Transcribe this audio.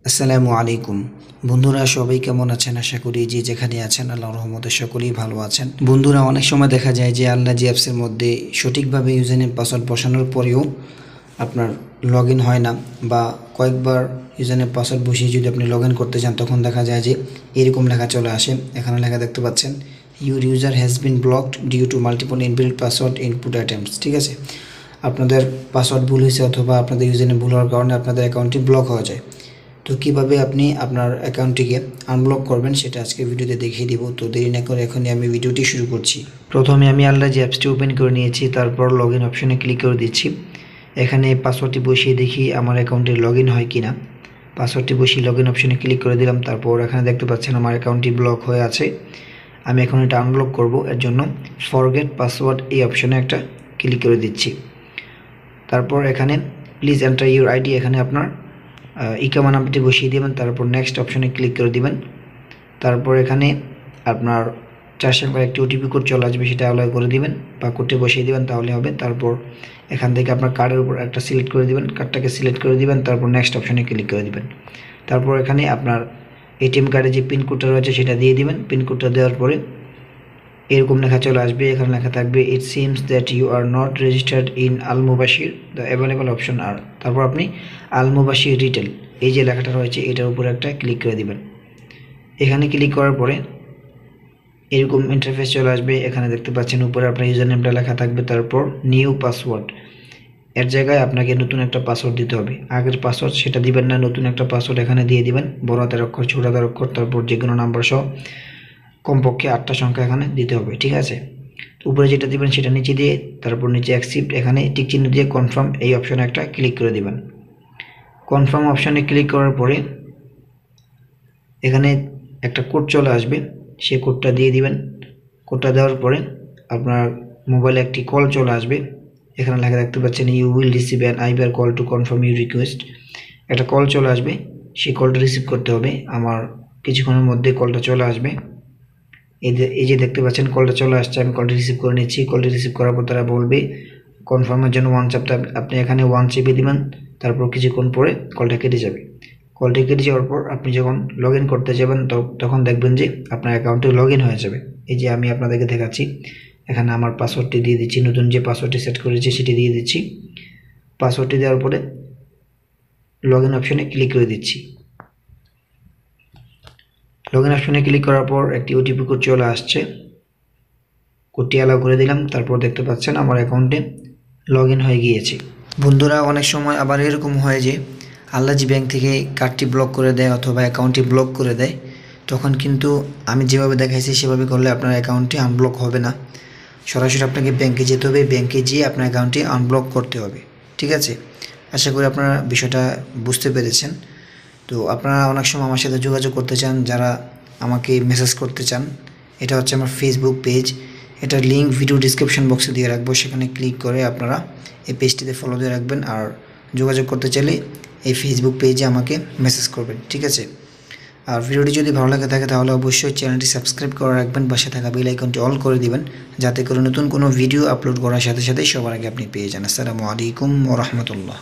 আসসালামু আলাইকুম বন্ধুরা, সবাই কেমন আছেন? আশা করি যে যেখানে আছেন আল্লাহর রহমতে সকলেই ভালো আছেন। বন্ধুরা, অনেক সময় দেখা যায় যে আল্লাহজি অ্যাপসের মধ্যে সঠিকভাবে ইউজার নেম পাসওয়ার্ড বসানোর পরেও আপনার লগ ইন হয় না, বা কয়েকবার ইউজার নেম পাসওয়ার্ড বসিয়ে যদি আপনি লগ ইন করতে চান তখন দেখা যায় যে এরকম লেখা চলে আসে। এখানে লেখা দেখতে পাচ্ছেন, your user has been blocked due to multiple inbuilt password input attempts. ঠিক আছে, আপনাদের পাসওয়ার্ড ভুল হয়েছে অথবা আপনাদের ইউজার নেম ভুল হওয়ার কারণে আপনাদের অ্যাকাউন্টটি ব্লক হয়ে যায়। তো কীভাবে আপনি আপনার অ্যাকাউন্টটিকে আনব্লক করবেন সেটা আজকে ভিডিওতে দেখিয়ে দিব। তো দেরি না করে এখনই আমি ভিডিওটি শুরু করছি। প্রথমে আমি আল্লাহজি অ্যাপসটি ওপেন করে নিয়েছি, তারপর লগ ইন অপশনে ক্লিক করে দিচ্ছি। এখানে পাসওয়ার্ডটি বসিয়ে দেখি আমার অ্যাকাউন্টে লগ ইন হয় কি না। পাসওয়ার্ডটি বসিয়ে লগ ইন অপশনে ক্লিক করে দিলাম। তারপর এখানে দেখতে পাচ্ছেন আমার অ্যাকাউন্টটি ব্লক হয়ে আছে। আমি এখন এটা আনব্লক করব, এর জন্য ফরগেট পাসওয়ার্ড এই অপশনে একটা ক্লিক করে দিচ্ছি। তারপর এখানে প্লিজ এন্টার ইউর আইডি, এখানে আপনার ইকামা নাম্বারটি বসিয়ে দেবেন। তারপর নেক্সট অপশনে ক্লিক করে দিবেন। তারপর এখানে আপনার 4 সংখ্যার একটি ওটিপি কোড চলে আসবে, সেটা অ্যালাউ করে দিবেন বা কোডটি বসিয়ে দিবেন, তাহলে হবে। তারপর এখান থেকে আপনার কার্ডের উপর একটা সিলেক্ট করে দিবেন, কার্ডটাকে সিলেক্ট করে দিবেন। তারপর নেক্সট অপশনে ক্লিক করে দিবেন। তারপর এখানে আপনার এটিএম কার্ডে যে পিন কোডটা রয়েছে সেটা দিয়ে দিবেন। পিন কোডটা দেওয়ার পরে এরকম লেখা চলে আসবে। এখানে লেখা থাকবে, it seems that you are not registered in Al Mubashir, the available option are. তারপর আপনি আল মুবাশির রিটেল এই যে লেখাটা রয়েছে এটার উপরে একটা ক্লিক করে দিবেন। এখানে ক্লিক করার পরে এরকম ইন্টারফেস চলে আসবে। এখানে দেখতে পাচ্ছেন উপরে আপনার ইউজার নেমটা লেখা থাকবে, তারপর নিউ পাসওয়ার্ড, এর জায়গায় আপনাকে নতুন একটা পাসওয়ার্ড দিতে হবে। আগের পাসওয়ার্ড সেটা দিবেন না, নতুন একটা পাসওয়ার্ড এখানে দিয়ে দিবেন, বড় হাতের অক্ষর ছোট হাতের অক্ষর, তারপর যে কোনো নাম্বার সহ কমপক্ষে 8টা সংখ্যা এখানে দিতে হবে। ঠিক আছে, উপরে যেটা দিবেন সেটা নিচে দিয়ে, তারপর নিচে অ্যাকসেপ্ট, এখানে টিক চিহ্ন দিয়ে কনফার্ম এই অপশনে একটা ক্লিক করে দিবেন। কনফার্ম অপশনে ক্লিক করার পরে এখানে একটা কোড চলে আসবে, সেই কোডটা দিয়ে দিবেন। কোডটা দেওয়ার পরে আপনার মোবাইলে একটি কল চলে আসবে। এখানে লেখা দেখতে পাচ্ছেন, you will receive an Absher call to confirm your request. একটা কল চলে আসবে, সেই কলটা রিসিভ করতে হবে। আমার কিছুক্ষণের মধ্যে কলটা চলে আসবে। এই যে দেখতে পাচ্ছেন কলটা চলে আসছে, আমি কলটি রিসিভ করে নিচ্ছি। কলটি রিসিভ করার পর তারা বলবে কনফার্মের জন্য 1 চাপটা আপনি এখানে 1 চেপে দিবেন। তারপর কিছুক্ষণ পরে কলটা কেটে যাবে। কলটি কেটে যাওয়ার পর আপনি যখন লগ ইন করতে যাবেন তখন দেখবেন যে আপনার অ্যাকাউন্টে লগ ইন হয়ে যাবে। এই যে আমি আপনাদেরকে দেখাচ্ছি, এখানে আমার পাসওয়ার্ডটি দিয়ে দিচ্ছি, নতুন যে পাসওয়ার্ডটি সেট করেছি সেটি দিয়ে দিচ্ছি। পাসওয়ার্ডটি দেওয়ার পরে লগ ইন অপশনে ক্লিক করে দিচ্ছি। লগ ইন অপশনে ক্লিক করার পর একটি ওটিপি কোড চলে আসছে, কোডটি অ্যালাউ করে দিলাম। তারপর দেখতে পাচ্ছেন আমার অ্যাকাউন্টে লগ ইন হয়ে গিয়েছে। বন্ধুরা, অনেক সময় আবার এরকম হয় যে আল্লাহজি ব্যাংক থেকে কার্ডটি ব্লক করে দেয় অথবা অ্যাকাউন্টটি ব্লক করে দেয়, তখন কিন্তু আমি যেভাবে দেখাইছি সেভাবে করলে আপনার অ্যাকাউন্টটি আনব্লক হবে না। সরাসরি আপনাকে ব্যাংকে যেতে হবে, ব্যাংকে গিয়ে আপনার অ্যাকাউন্টটি আনব্লক করতে হবে। ঠিক আছে, আশা করি আপনারা বিষয়টা বুঝতে পেরেছেন। তো আপনারা অনেক সময় আমার সাথে যোগাযোগ করতে চান, যারা আমাকে মেসেজ করতে চান, এটা হচ্ছে আমার ফেসবুক পেজ। এটার লিঙ্ক ভিডিও ডিসক্রিপশন বক্সে দিয়ে রাখবো, সেখানে ক্লিক করে আপনারা এই পেজটিতে ফলো দিয়ে রাখবেন। আর যোগাযোগ করতে চাইলে এই ফেসবুক পেজে আমাকে মেসেজ করবেন। ঠিক আছে, আর ভিডিওটি যদি ভালো লাগে থাকে তাহলে অবশ্যই চ্যানেলটি সাবস্ক্রাইব করে রাখবেন, পাশে থাকা বেল আইকনটি অল করে দিবেন, যাতে করে নতুন কোনো ভিডিও আপলোড করার সাথে সাথে সবার আগে আপনি পেয়ে যান। আসসালামু আলাইকুম ওয়া রাহমাতুল্লাহ।